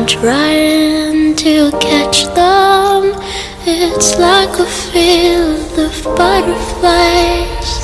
trying to catch them. It's like a field of butterflies.